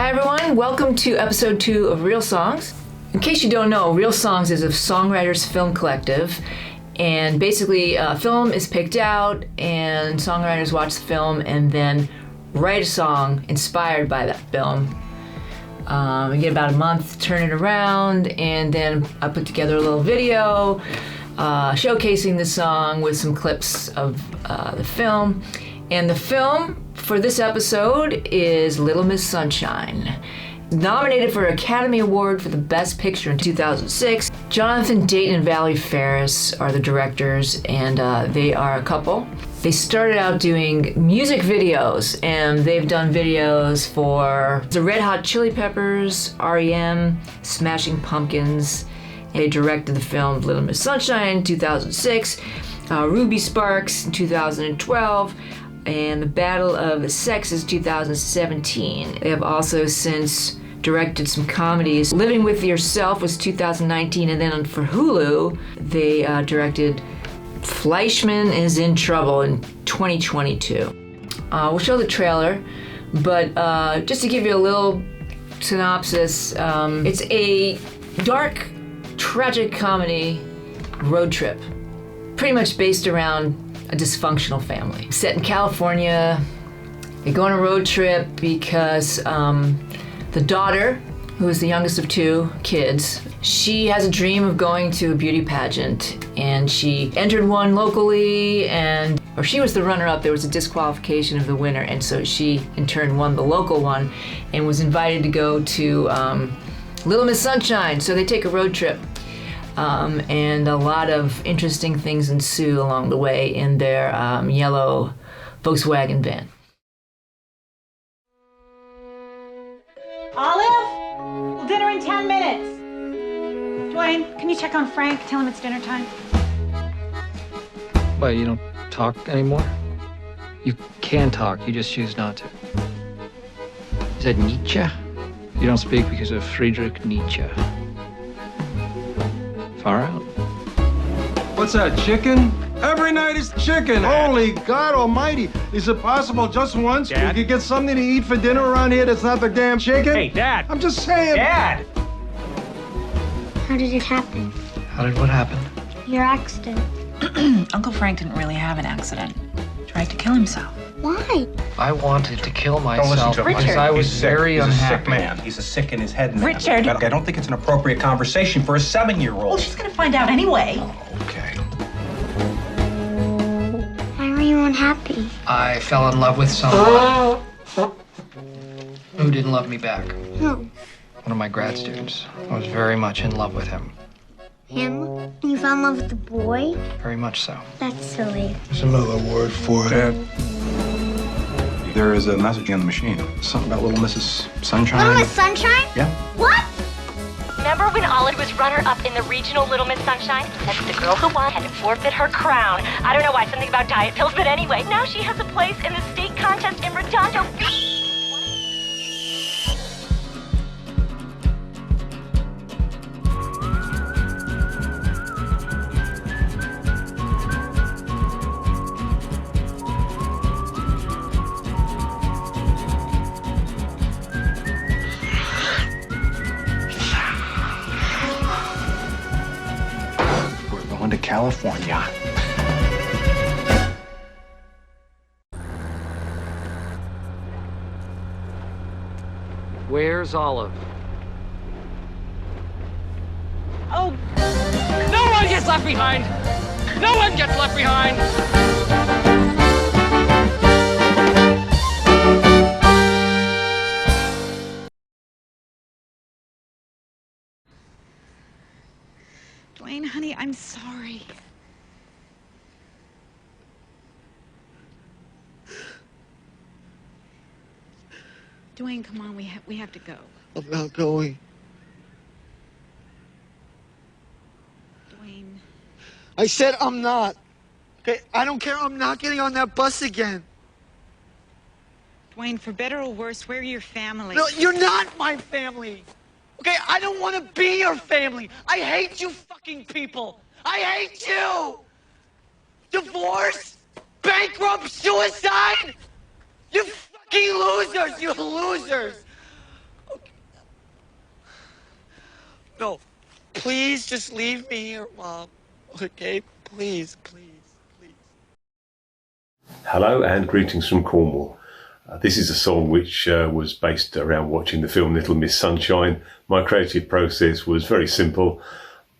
Hi everyone, welcome to episode 2 of Real Songs. In case you don't know, Real Songs is a Songwriters film collective, and basically a film is picked out and songwriters watch the film and then write a song inspired by that film. We get about a month to turn it around, and then I put together a little video showcasing the song with some clips of the film. And the film for this episode is Little Miss Sunshine. Nominated for an Academy Award for the Best Picture in 2006. Jonathan Dayton and Valerie Faris are the directors, and they are a couple. They started out doing music videos, and they've done videos for the Red Hot Chili Peppers, REM, Smashing Pumpkins. They directed the film Little Miss Sunshine in 2006, Ruby Sparks in 2012, and The Battle of the Sexes 2017. They have also since directed some comedies. Living with Yourself was 2019, and then for Hulu, they directed Fleischman is in Trouble in 2022. We'll show the trailer, but just to give you a little synopsis, it's a dark, tragic comedy road trip, pretty much based around a dysfunctional family. Set in California, they go on a road trip because the daughter, who is the youngest of 2 kids, she has a dream of going to a beauty pageant, and she entered one locally, or she was the runner-up. There was a disqualification of the winner, and so she in turn won the local one and was invited to go to Little Miss Sunshine. So they take a road trip. And a lot of interesting things ensue along the way in their yellow Volkswagen van. Olive? Dinner in 10 minutes. Dwayne, can you check on Frank? Tell him it's dinner time. Why, you don't talk anymore? You can talk, you just choose not to. Is that Nietzsche? You don't speak because of Friedrich Nietzsche. Far out. What's that, chicken? Every night is chicken. Holy God almighty. Is it possible just once Dad? we could get something to eat for dinner around here that's not the damn chicken? Hey, Dad! I'm just saying. Dad! How did it happen? How did what happen? Your accident. Uncle Frank didn't really have an accident. Tried to kill himself. Why? I wanted to kill Don't listen myself to him. because I was He's sick. very He's unhappy. a sick man. He's a sick in his head man. Richard. I don't think it's an appropriate conversation for a 7-year-old. Well, she's gonna find out anyway. Okay. Why were you unhappy? I fell in love with someone who didn't love me back. Who? One of my grad students. I was very much in love with him. Him? And you fell in love with the boy? Very much so. That's silly. There's another word for it. Dad. There is a message on the machine. Something about Little Mrs. Sunshine. Little Miss Sunshine? Yeah. What? Remember when Olive was runner-up in the regional Little Miss Sunshine? That's the girl who won had to forfeit her crown. I don't know why, something about diet pills, but anyway, now she has a place in the state contest in Redondo Beach. Going to California. Where's Olive? Oh, No one gets left behind! No one gets left behind! Dwayne, honey, I'm sorry. Dwayne, come on, we have to go. I'm not going. Dwayne. I said I'm not. Okay, I don't care. I'm not getting on that bus again. Dwayne, for better or worse, we're your family. No, you're not my family. Okay, I don't want to be your family. I hate you fucking people. I hate you. Divorce, bankrupt, suicide. You fucking losers, you losers. No. Please just leave me here, Mom. Okay? Please, please, please. Hello and greetings from Cornwall. This is a song which was based around watching the film Little Miss Sunshine. My creative process was very simple.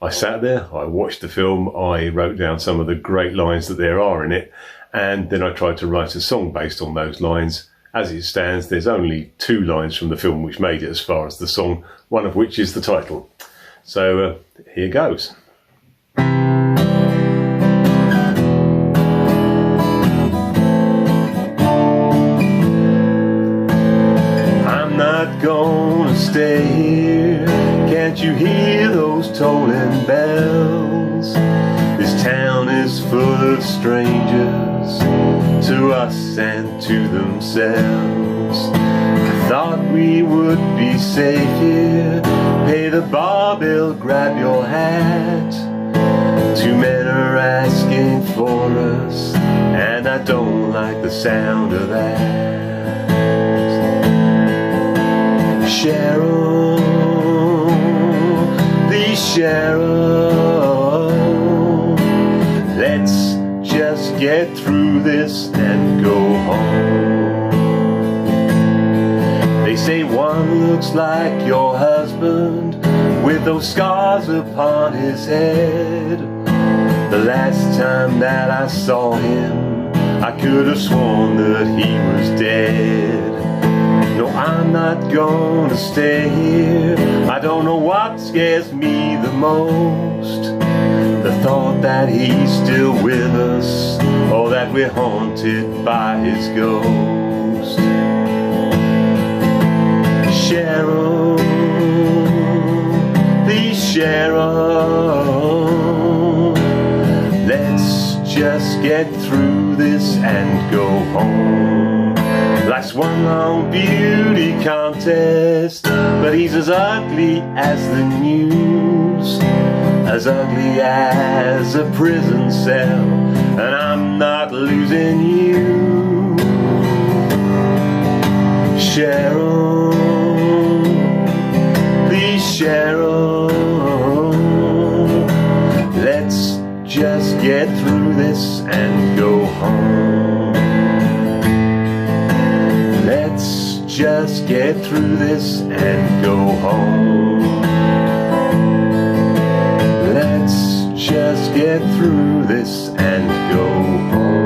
I sat there, I watched the film, I wrote down some of the great lines that there are in it, and then I tried to write a song based on those lines. As it stands, there's only 2 lines from the film which made it as far as the song, one of which is the title. So here goes. I'm not gonna stay here. Can't you hear those tolling bells? This town is full of strangers, to us and to themselves. I thought we would be safe here. Pay the barbell, grab your hat. 2 men are asking for us, and I don't like the sound of that. Cheryl, please Cheryl, let's just get through this and go home. They say one looks like your husband with those scars upon his head. The last time that I saw him, I could have sworn that he was dead. No, I'm not gonna stay here. I don't know what scares me the most. The thought that he's still with us, or that we're haunted by his ghost. Cheryl, please Cheryl, let's just get through this and go home. Life's one long beauty contest, but he's as ugly as the news, as ugly as a prison cell, and I'm not losing you. Cheryl, please Cheryl, let's just get through this and go home. Let's just get through this and go home. Let's just get through this and go home.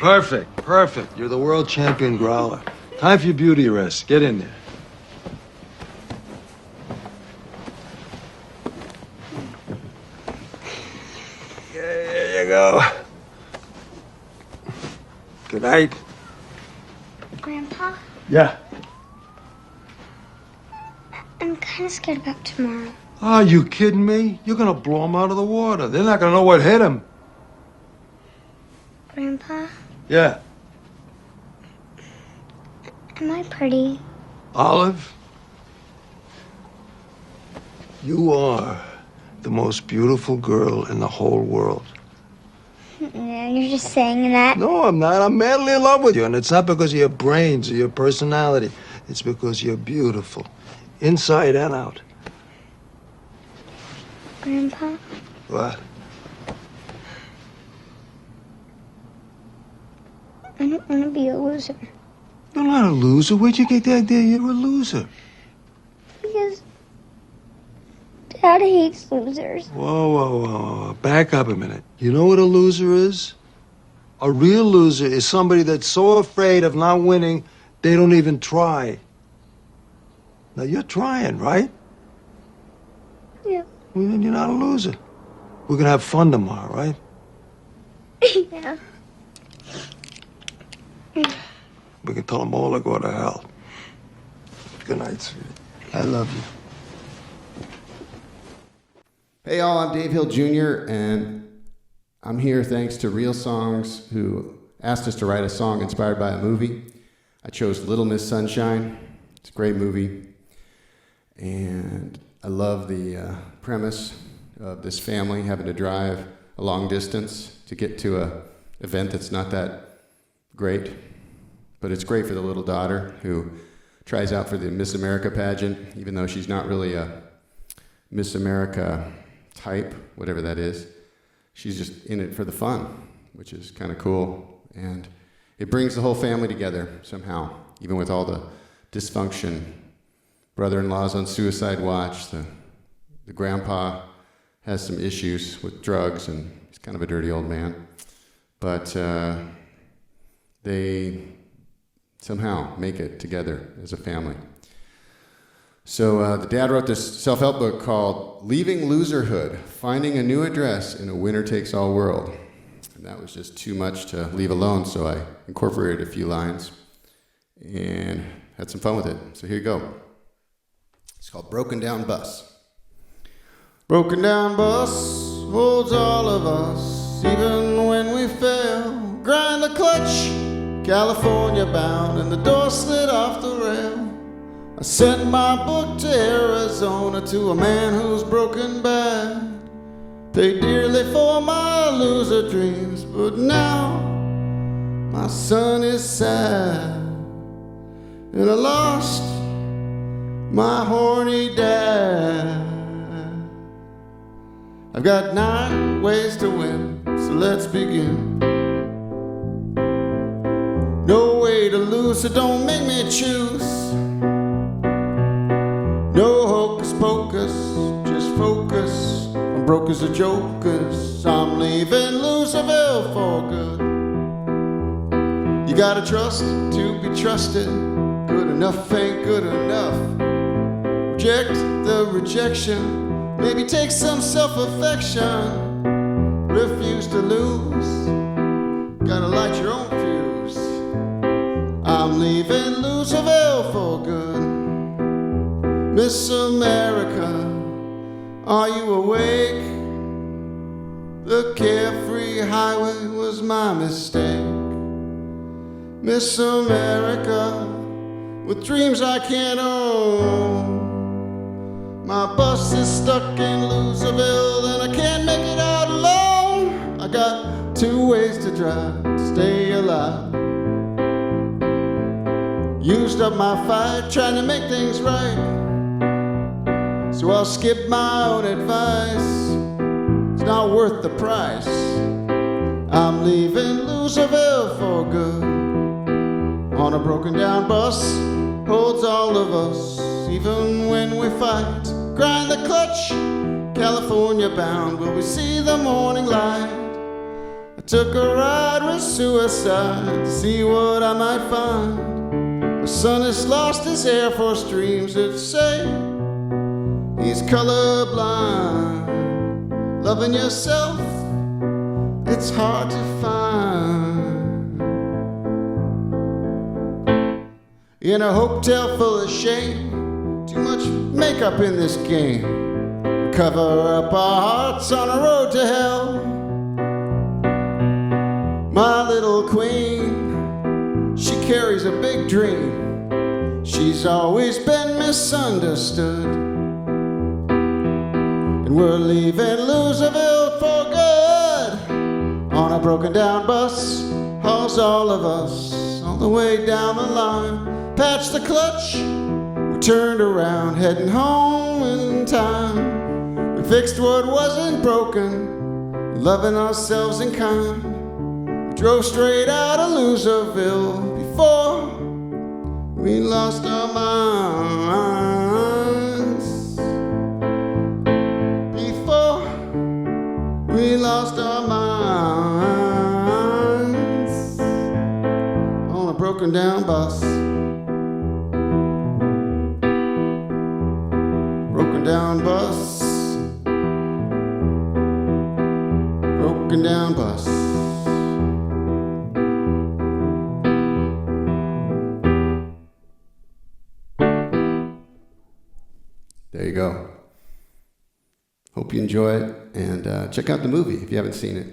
Perfect, perfect. You're the world champion growler. Time for your beauty rest. Get in there. There you go. Good night. Grandpa, Yeah. I'm kind of scared about tomorrow. Are you kidding me? You're gonna blow them out of the water. They're not gonna know what hit them. Grandpa, Yeah. am I pretty? Olive, you are the most beautiful girl in the whole world. Yeah, you're just saying that. No, I'm not. I'm madly in love with you. And it's not because of your brains or your personality. It's because you're beautiful, inside and out. Grandpa, What? I don't want to be a loser. You're not a loser. Where'd you get the idea you're a loser? Because Dad hates losers. Whoa. Back up a minute. You know what a loser is? A real loser is somebody that's so afraid of not winning, they don't even try. Now, you're trying, right? Yeah. Well, then you're not a loser. We're gonna have fun tomorrow, right? Yeah. We can tell them all to go to hell. Good night, sweetie. I love you. Hey all, I'm Dave Hill Jr. and I'm here thanks to Real Songs, who asked us to write a song inspired by a movie. I chose Little Miss Sunshine. It's a great movie, and I love the premise. of this family having to drive a long distance to get to a event that's not that great, but it's great for the little daughter who tries out for the Miss America pageant, even though she's not really a Miss America type, whatever that is. She's just in it for the fun, which is kind of cool. And it brings the whole family together somehow, even with all the dysfunction. Brother-in-law's on suicide watch. The grandpa has some issues with drugs, and he's kind of a dirty old man. But they somehow make it together as a family. So the dad wrote this self-help book called Leaving Loserhood, Finding a New Address in a Winner-Takes-All World. And that was just too much to leave alone, so I incorporated a few lines and had some fun with it. So here you go. It's called Broken Down Bus. Broken down bus holds all of us, even when we fail. Grind the clutch, California bound, and the door slid off the rail. I sent my book to Arizona to a man who's broken bad. Paid dearly for my loser dreams, but now my son is sad. And I lost my horny dad. I've got 9 ways to win, so let's begin. No way to lose, so don't make me choose. No hocus pocus, just focus on brokers or jokers. I'm leaving Loserville for good. You gotta trust to be trusted. Good enough ain't good enough. Reject the rejection. Maybe take some self-affection. Refuse to lose. Gotta light your own fuse. I'm leaving Loserville for good. Miss America, are you awake? The carefree highway was my mistake. Miss America, with dreams I can't own. My bus is stuck in Loserville and I can't make it out alone. I got 2 ways to drive to stay alive. Used up my fight trying to make things right. So I'll skip my own advice. It's not worth the price. I'm leaving Loserville for good. On a broken down bus, holds all of us, even when we fight. Grind the clutch, California bound, will we see the morning light? I took a ride with suicide to see what I might find. My son has lost his Air Force dreams that say he's colorblind. Loving yourself, it's hard to find. In a hotel full of shame, too much makeup in this game. We cover up our hearts on a road to hell. My little queen, she carries a big dream. She's always been misunderstood. And we're leaving Loserville for good. On a broken down bus, hauls all of us all the way down the line. Patched the clutch, we turned around, heading home in time. We fixed what wasn't broken, loving ourselves in kind. We drove straight out of Loserville before we lost our minds. Before we lost our minds. On a broken down bus. Broken down bus. Broken down bus. There you go. Hope you enjoy it, and check out the movie if you haven't seen it.